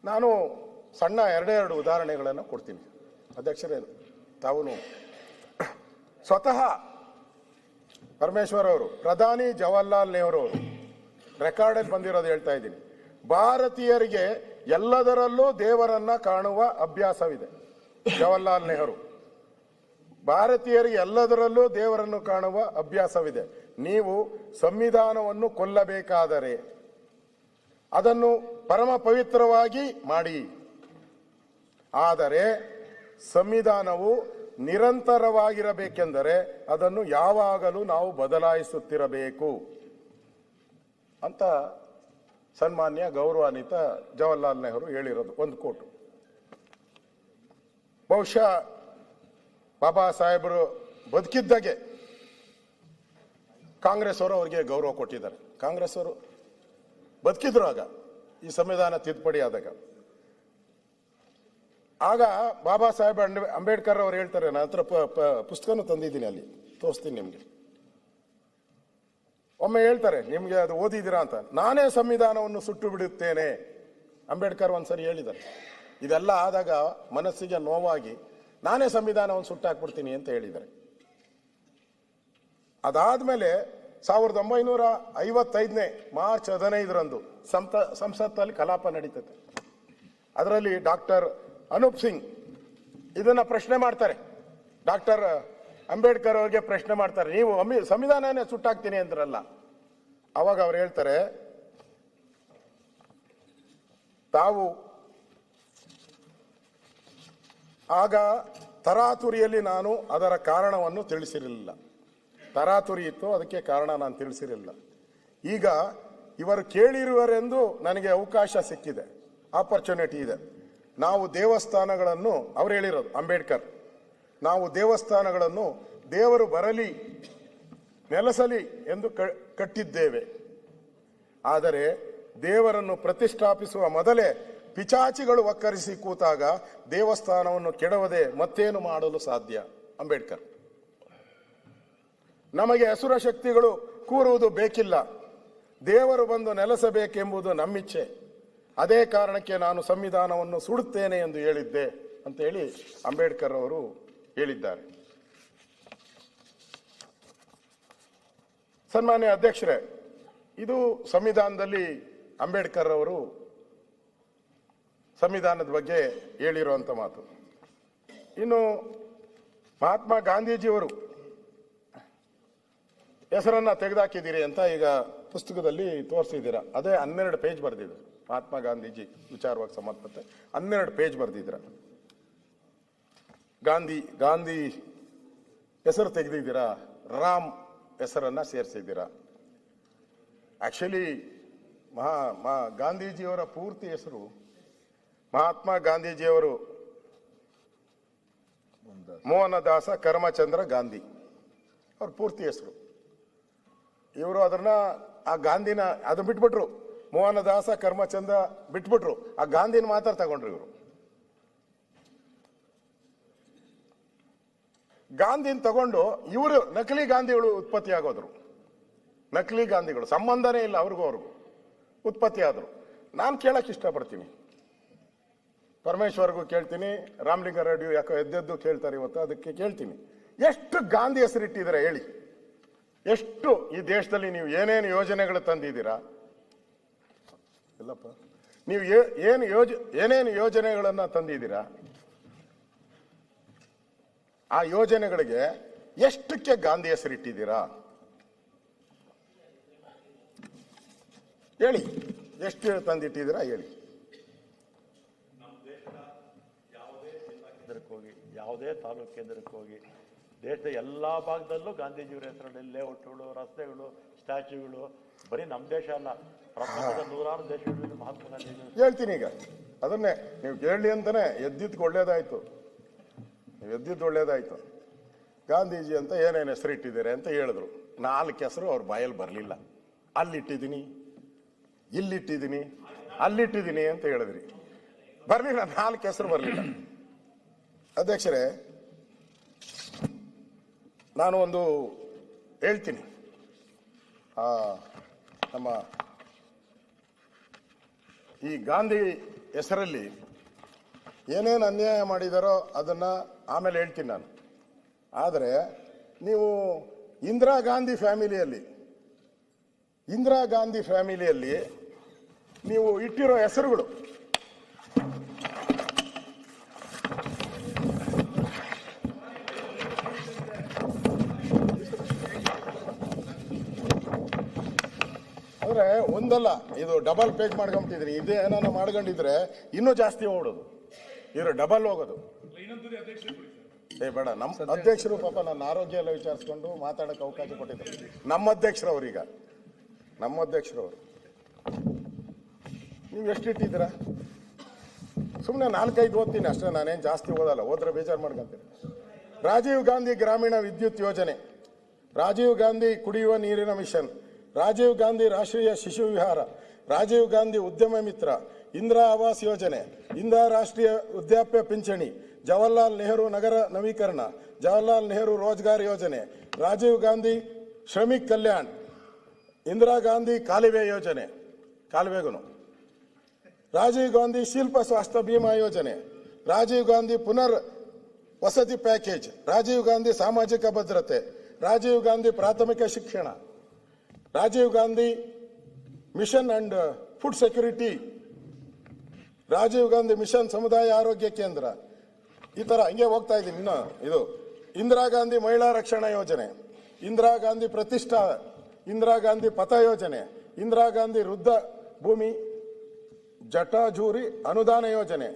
ನಾನು ಸಣ್ಣ ಎರಡೆರಡು ಉದಾಹರಣೆಗಳನ್ನು ಕೊಡ್ತೀನಿ ಅಧ್ಯಕ್ಷರೇ. ತಾವು ಸ್ವತಃ ಪರಮೇಶ್ವರ್ ಅವರು, ಪ್ರಧಾನಿ ಜವಾಹರ್ಲಾಲ್ ನೆಹರು ಅವರು ರೆಕಾರ್ಡಲ್ಲಿ ಬಂದಿರೋದು ಹೇಳ್ತಾ ಇದ್ದೀನಿ. ಭಾರತೀಯರಿಗೆ ಎಲ್ಲದರಲ್ಲೂ ದೇವರನ್ನ ಕಾಣುವ ಅಭ್ಯಾಸವಿದೆ. ಜವಾಹರ್ಲಾಲ್ ನೆಹರು, ಭಾರತೀಯರಿಗೆ ಎಲ್ಲದರಲ್ಲೂ ದೇವರನ್ನು ಕಾಣುವ ಅಭ್ಯಾಸವಿದೆ. ನೀವು ಸಂವಿಧಾನವನ್ನು ಕೊಲ್ಲಬೇಕಾದರೆ ಅದನ್ನು ಪರಮ ಪವಿತ್ರವಾಗಿ ಮಾಡಿ. ಆದರೆ ಸಂವಿಧಾನವು ನಿರಂತರವಾಗಿರಬೇಕೆಂದರೆ ಅದನ್ನು ಯಾವಾಗಲೂ ನಾವು ಬದಲಾಯಿಸುತ್ತಿರಬೇಕು ಅಂತ ಸನ್ಮಾನ್ಯ ಗೌರವಾನ್ವಿತ ಜವಾಹರ್ಲಾಲ್ ನೆಹರು ಹೇಳಿರೋದು ಒಂದು ಕೋಟು. ಬಹುಶಃ ಬಾಬಾ ಸಾಹೇಬರು ಬದುಕಿದ್ದಾಗೆ ಕಾಂಗ್ರೆಸ್ ಅವರು ಅವರಿಗೆ ಗೌರವ ಕೊಟ್ಟಿದ್ದಾರೆ. ಕಾಂಗ್ರೆಸ್ ಅವರು ಬದುಕಿದ್ರು ಆಗ, ಈ ಸಂವಿಧಾನ ತಿದ್ದುಪಡಿ ಆದಾಗ. ಆಗ ಬಾಬಾ ಸಾಹೇಬ್ ಅಂಬೇಡ್ಕರ್ ಅವರು ಹೇಳ್ತಾರೆ, ನನ್ನ ಹತ್ರ ಪುಸ್ತಕನೂ ತಂದಿದ್ದೀನಿ, ಅಲ್ಲಿ ತೋರಿಸ್ತೀನಿ ನಿಮಗೆ. ಒಮ್ಮೆ ಹೇಳ್ತಾರೆ, ನಿಮಗೆ ಅದು ಓದಿದ್ದೀರಾ ಅಂತ, ನಾನೇ ಸಂವಿಧಾನವನ್ನು ಸುಟ್ಟು ಬಿಡುತ್ತೇನೆ. ಅಂಬೇಡ್ಕರ್ ಒಂದ್ಸರಿ ಹೇಳಿದ್ದಾರೆ. ಇದೆಲ್ಲ ಆದಾಗ ಮನಸ್ಸಿಗೆ ನೋವಾಗಿ ನಾನೇ ಸಂವಿಧಾನವನ್ನು ಸುಟ್ಟಾಕ್ಬಿಡ್ತೀನಿ ಅಂತ ಹೇಳಿದ್ದಾರೆ. ಅದಾದ್ಮೇಲೆ 1955 ಮಾರ್ಚ್ 15ರಂದು ಸಂಸತ್ತಲ್ಲಿ ಕಲಾಪ ನಡೀತದೆ. ಅದರಲ್ಲಿ ಡಾಕ್ಟರ್ ಅನೂಪ್ ಸಿಂಗ್ ಇದನ್ನ ಪ್ರಶ್ನೆ ಮಾಡ್ತಾರೆ. ಡಾಕ್ಟರ್ ಅಂಬೇಡ್ಕರ್ ಅವರಿಗೆ ಪ್ರಶ್ನೆ ಮಾಡ್ತಾರೆ, ನೀವು ಸಂವಿಧಾನನೇ ಸುಟ್ಟಾಕ್ತೀನಿ ಅಂದ್ರಲ್ಲ. ಅವಾಗ ಅವ್ರು ಹೇಳ್ತಾರೆ, ತಾವು ಆಗ ತರಾತುರಿಯಲ್ಲಿ ನಾನು ಅದರ ಕಾರಣವನ್ನು ತಿಳಿಸಿರಲಿಲ್ಲ. ತರಾತುರಿ ಇತ್ತು, ಅದಕ್ಕೆ ಕಾರಣ ನಾನು ತಿಳಿಸಿರಲಿಲ್ಲ. ಈಗ ಇವರು ಕೇಳಿರುವರೆಂದು ನನಗೆ ಅವಕಾಶ ಸಿಕ್ಕಿದೆ, ಆಪರ್ಚುನಿಟಿ ಇದೆ. ನಾವು ದೇವಸ್ಥಾನಗಳನ್ನು, ಅವ್ರು ಹೇಳಿರೋದು ಅಂಬೇಡ್ಕರ್, ನಾವು ದೇವಸ್ಥಾನಗಳನ್ನು ದೇವರು ಬರಲಿ ನೆಲೆಸಲಿ ಎಂದು ಕಟ್ಟಿದ್ದೇವೆ. ಆದರೆ ದೇವರನ್ನು ಪ್ರತಿಷ್ಠಾಪಿಸುವ ಮೊದಲೇ ಪಿಚಾಚಿಗಳು ಒಕ್ಕರಿಸಿ ಕೂತಾಗ ದೇವಸ್ಥಾನವನ್ನು ಕೆಡವದೆ ಮತ್ತೇನು ಮಾಡಲು ಸಾಧ್ಯ? ಅಂಬೇಡ್ಕರ್. ನಮಗೆ ಅಸುರ ಶಕ್ತಿಗಳು ಕೂರುವುದು ಬೇಕಿಲ್ಲ, ದೇವರು ಬಂದು ನೆಲೆಸಬೇಕೆಂಬುದು ನಮ್ಮಿಚ್ಛೆ. ಅದೇ ಕಾರಣಕ್ಕೆ ನಾನು ಸಂವಿಧಾನವನ್ನು ಸುಡುತ್ತೇನೆ ಎಂದು ಹೇಳಿದ್ದೆ ಅಂತ ಹೇಳಿ ಅಂಬೇಡ್ಕರ್ ಅವರು ಹೇಳಿದ್ದಾರೆ. ಸನ್ಮಾನ್ಯ ಅಧ್ಯಕ್ಷರೇ, ಇದು ಸಂವಿಧಾನದಲ್ಲಿ ಅಂಬೇಡ್ಕರ್ ಅವರು ಸಂವಿಧಾನದ ಬಗ್ಗೆ ಹೇಳಿರುವಂತ ಮಾತು. ಇನ್ನು ಮಹಾತ್ಮ ಗಾಂಧೀಜಿಯವರು ಹೆಸರನ್ನ ತೆಗೆದಾಕಿದ್ದೀರಿ ಅಂತ ಈಗ ಪುಸ್ತಕದಲ್ಲಿ ತೋರಿಸಿದ್ದೀರಾ. ಅದೇ 12 ಪೇಜ್ ಬರೆದಿದ್ರು. ಮಹಾತ್ಮ ಗಾಂಧೀಜಿ ವಿಚಾರವಾಗಿ ಸಂಬಂಧಪಟ್ಟ 12 ಪೇಜ್ ಬರೆದಿದ್ರ. ಗಾಂಧಿ ಹೆಸರು ತೆಗೆದಿದ್ದೀರಾ, ರಾಮ್ ಹೆಸರನ್ನ ಸೇರಿಸಿದ್ದೀರಾ. ಆಕ್ಚುಲಿ ಗಾಂಧೀಜಿಯವರ ಪೂರ್ತಿ ಹೆಸರು ಮಹಾತ್ಮ ಗಾಂಧೀಜಿಯವರು ಮೋಹನದಾಸ ಕರಮಚಂದ್ರ ಗಾಂಧಿ ಅವ್ರ ಪೂರ್ತಿ ಹೆಸರು. ಇವರು ಅದನ್ನ ಆ ಗಾಂಧಿನ ಅದು ಬಿಟ್ಬಿಟ್ರು, ಮೋಹನದಾಸ ಕರ್ಮಚಂದ್ರ ಬಿಟ್ಬಿಟ್ರು, ಆ ಗಾಂಧಿನ ಮಾತ್ರ ತಗೊಂಡ್ರು ಇವರು. ಗಾಂಧಿನ ತಗೊಂಡು ಇವರು ನಕಲಿ ಗಾಂಧಿಗಳು ಉತ್ಪತ್ತಿ ಆಗೋದ್ರು. ನಕಲಿ ಗಾಂಧಿಗಳು ಸಂಬಂಧನೇ ಇಲ್ಲ ಅವ್ರಿಗೂ ಉತ್ಪತ್ತಿ ಆದ್ರು. ನಾನು ಕೇಳಕ್ ಇಷ್ಟಪಡ್ತೀನಿ, ಪರಮೇಶ್ವರ್ಗೂ ಕೇಳ್ತೀನಿ, ರಾಮಲಿಂಗಾರೆಡ್ಡಿ ಯಾಕೋ ಎದ್ದೆದ್ದು ಕೇಳ್ತಾರೆ ಇವತ್ತು, ಅದಕ್ಕೆ ಕೇಳ್ತೀನಿ, ಎಷ್ಟು ಗಾಂಧಿ ಹೆಸರಿಟ್ಟಿದ್ದೀರಾ ಹೇಳಿ? ಎಷ್ಟು ಈ ದೇಶದಲ್ಲಿ ನೀವು ಏನೇನು ಯೋಜನೆಗಳು ತಂದಿದ್ದೀರಾ? ಇಲ್ಲಪ್ಪ, ನೀವು ಏನೇನು ಯೋಜನೆಗಳನ್ನ ತಂದಿದ್ದೀರಾ? ಆ ಯೋಜನೆಗಳಿಗೆ ಎಷ್ಟಕ್ಕೆ ಗಾಂಧಿ ಹೆಸರಿಟ್ಟಿದ್ದೀರಾ ಹೇಳಿ? ಎಷ್ಟು ತಂದಿಟ್ಟಿದ್ದೀರಾ ಹೇಳಿ? ಯಾವುದೇ ತಾಲೂಕು ಕೇಂದ್ರಕ್ಕೆ ಹೋಗಿ ದೇಶದ ಎಲ್ಲಾ ಭಾಗದಲ್ಲೂ ಗಾಂಧೀಜಿಯವರ ಹೆಸರಲ್ಲಿ ಲೇಔಟ್ಗಳು, ರಸ್ತೆಗಳು, ಸ್ಟ್ಯಾಚ್ಯೂಗಳು. ಬರೀ ನಮ್ಮ ದೇಶ ಅಲ್ಲ, ಪ್ರಪಂಚದ 100 ದೇಶಗಳಲ್ಲಿ ಮಹಾತ್ಮ ಗಾಂಧೀಜಿ. ಹೇಳ್ತೀನಿ ಈಗ, ಅದನ್ನೇ ನೀವು ಕೇಳಲಿ ಅಂತಾನೆ ಎದ್ದಿದ್ದು ಒಳ್ಳೇದಾಯ್ತು. ಗಾಂಧೀಜಿ ಅಂತ ಏನೇನು ಹೆಸರಿಟ್ಟಿದ್ದಾರೆ ಅಂತ ಹೇಳಿದ್ರು. 4 ಹೆಸರು ಅವ್ರ ಬಾಯಲ್ಲಿ ಬರಲಿಲ್ಲ. ಅಲ್ಲಿಟ್ಟಿದ್ದೀನಿ, ಇಲ್ಲಿಟ್ಟಿದ್ದೀನಿ, ಅಲ್ಲಿಟ್ಟಿದ್ದೀನಿ ಅಂತ ಹೇಳಿದ್ರಿ, ಬರಲಿಲ್ಲ. 4 ಹೆಸರು ಬರಲಿಲ್ಲ. ಅಧ್ಯಕ್ಷರೇ, ನಾನು ಒಂದು ಹೇಳ್ತೀನಿ. ನಮ್ಮ ಈ ಗಾಂಧಿ ಹೆಸರಲ್ಲಿ ಏನೇನು ಅನ್ಯಾಯ ಮಾಡಿದಾರೋ ಅದನ್ನು ಆಮೇಲೆ ಹೇಳ್ತೀನಿ ನಾನು. ಆದರೆ ನೀವು ಇಂದಿರಾ ಗಾಂಧಿ ಫ್ಯಾಮಿಲಿಯಲ್ಲಿ ನೀವು ಇಟ್ಟಿರೋ ಹೆಸರುಗಳು ಅಂದ್ರೆ ಒಂದಲ್ಲ, ಇದು ಡಬಲ್ ಪೇಜ್ ಮಾಡ್ಕೊಂಬಿಟ್ಟಿದ್ರಿ. ಇದೇ ಏನಾನ ಮಾಡ್ಕೊಂಡಿದ್ರೆ ಇನ್ನೂ ಜಾಸ್ತಿ ಓಡೋದು, ಇವರು ಡಬಲ್ ಹೋಗೋದು. ಬೇಡ, ನಮ್ಮ ಅಧ್ಯಕ್ಷರು ಪಾಪ ನನ್ನ ಆರೋಗ್ಯ ಎಲ್ಲ ವಿಚಾರಿಸ್ಕೊಂಡು ಮಾತಾಡಕ್ಕೆ ಅವಕಾಶ ಕೊಟ್ಟಿದ್ರು. ನಮ್ಮ ಅಧ್ಯಕ್ಷರವರು ನೀವು ಎಷ್ಟಿಟ್ಟಿದ್ದೀರಾ? ಸುಮ್ಮನೆ 4-5 ಓದ್ತೀನಿ ಅಷ್ಟೇ, ನಾನೇನು ಜಾಸ್ತಿ ಓದಲ್ಲ, ಓದ್ರೆ ಬೇಜಾರು ಮಾಡ್ಕೊಂತೀನಿ. ರಾಜೀವ್ ಗಾಂಧಿ ಗ್ರಾಮೀಣ ವಿದ್ಯುತ್ ಯೋಜನೆ, ರಾಜೀವ್ ಗಾಂಧಿ ಕುಡಿಯುವ ನೀರಿನ ಮಿಷನ್, ರಾಜೀವ್ ಗಾಂಧಿ ರಾಷ್ಟ್ರೀಯ ಶಿಶು ವಿಹಾರ, ರಾಜೀವ್ ಗಾಂಧಿ ಉದ್ಯಮ ಮಿತ್ರ, ಇಂದಿರಾ ಆವಾಸ್ ಯೋಜನೆ, ಇಂದಿರಾ ರಾಷ್ಟ್ರೀಯ ವೃದ್ಧಾಪ್ಯ ಪಿಂಚಣಿ, ಜವಾಹರ್ಲಾಲ್ ನೆಹರು ನಗರ ನವೀಕರಣ, ಜವಾಹರ್ಲಾಲ್ ನೆಹರು ರೋಜ್ಗಾರ್ ಯೋಜನೆ, ರಾಜೀವ್ ಗಾಂಧಿ ಶ್ರಮಿಕ್ ಕಲ್ಯಾಣ್, ಇಂದಿರಾ ಗಾಂಧಿ ಕಾಲುವೆ ಯೋಜನೆ, ಕಾಲುವೆಗೂ, ರಾಜೀವ್ ಗಾಂಧಿ ಶಿಲ್ಪ ಸ್ವಾಸ್ಥ್ಯ ಬಿಮಾ ಯೋಜನೆ, ರಾಜೀವ್ ಗಾಂಧಿ ಪುನರ್ ವಸತಿ ಪ್ಯಾಕೇಜ್, ರಾಜೀವ್ ಗಾಂಧಿ ಸಾಮಾಜಿಕ ಭದ್ರತೆ, ರಾಜೀವ್ ಗಾಂಧಿ ಪ್ರಾಥಮಿಕ ಶಿಕ್ಷಣ, Rajiv Gandhi mission and food security, Rajiv Gandhi mission ಸಮುದಾಯ ಆರೋಗ್ಯ ಕೇಂದ್ರ, ಈ ಥರ ಹಿಂಗೆ ಹೋಗ್ತಾ ಇದ್ದೀನಿ. ಇನ್ನು ಇದು ಇಂದಿರಾ ಗಾಂಧಿ ಮಹಿಳಾ ರಕ್ಷಣಾ ಯೋಜನೆ, ಇಂದಿರಾ ಗಾಂಧಿ ಪ್ರತಿಷ್ಠಾ, ಇಂದಿರಾ ಗಾಂಧಿ ಪಥ ಯೋಜನೆ, ಇಂದಿರಾ ಗಾಂಧಿ ವೃದ್ಧ ಭೂಮಿ ಜಟಾಜೂರಿ ಅನುದಾನ ಯೋಜನೆ,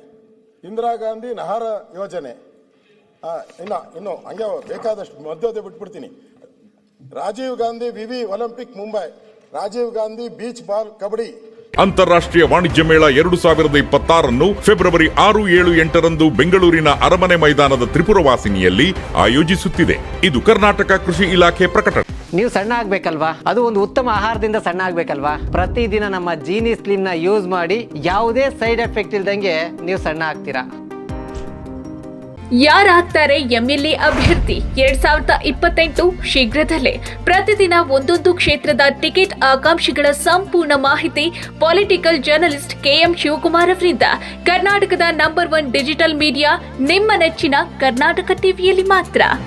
ಇಂದಿರಾ ಗಾಂಧಿ ನಹಾರ ಯೋಜನೆ, ಇನ್ನು ಹಂಗೆ ಬೇಕಾದಷ್ಟು ಮಧ್ಯದ ಬಿಟ್ಬಿಡ್ತೀನಿ. ರಾಜೀವ್ ಗಾಂಧಿ ವಿವಿ Olympic Mumbai, Rajiv Gandhi beach ball kabaddi. ಅಂತಾರಾಷ್ಟ್ರೀಯ ವಾಣಿಜ್ಯ ಮೇಳ 2026 ಫೆಬ್ರವರಿ 6, 7, 8ರಂದು ಬೆಂಗಳೂರಿನ ಅರಮನೆ ಮೈದಾನದ ತ್ರಿಪುರವಾಸಿನಿಯಲ್ಲಿ ಆಯೋಜಿಸುತ್ತಿದೆ. ಇದು ಕರ್ನಾಟಕ ಕೃಷಿ ಇಲಾಖೆ ಪ್ರಕಟಣೆ. ನೀವು ಸಣ್ಣ ಆಗ್ಬೇಕಲ್ವಾ? ಅದು ಒಂದು ಉತ್ತಮ ಆಹಾರದಿಂದ ಸಣ್ಣ ಆಗ್ಬೇಕಲ್ವಾ? ಪ್ರತಿದಿನ ನಮ್ಮ ಜೀನಿ ಸ್ಲಿಮ್ ನ ಯೂಸ್ ಮಾಡಿ ಯಾವುದೇ ಸೈಡ್ ಎಫೆಕ್ಟ್ ಇಲ್ದಂಗೆ ನೀವು ಸಣ್ಣ ಆಗ್ತೀರಾ. ಯಾರಾಗ್ತಾರೆ ಎಂಎಲ್ಎ ಅಭ್ಯರ್ಥಿ 2028 ಶೀಘ್ರದಲ್ಲೇ. ಪ್ರತಿದಿನ ಒಂದೊಂದು ಕ್ಷೇತ್ರದ ಟಿಕೆಟ್ ಆಕಾಂಕ್ಷಿಗಳ ಸಂಪೂರ್ಣ ಮಾಹಿತಿ ಪೊಲಿಟಿಕಲ್ ಜರ್ನಲಿಸ್ಟ್ KM ಶಿವಕುಮಾರ್ ಅವರಿಂದ. ಕರ್ನಾಟಕದ ನಂಬರ್ 1 ಡಿಜಿಟಲ್ ಮೀಡಿಯಾ ನಿಮ್ಮ ನೆಚ್ಚಿನ ಕರ್ನಾಟಕ ಟಿವಿಯಲ್ಲಿ ಮಾತ್ರ.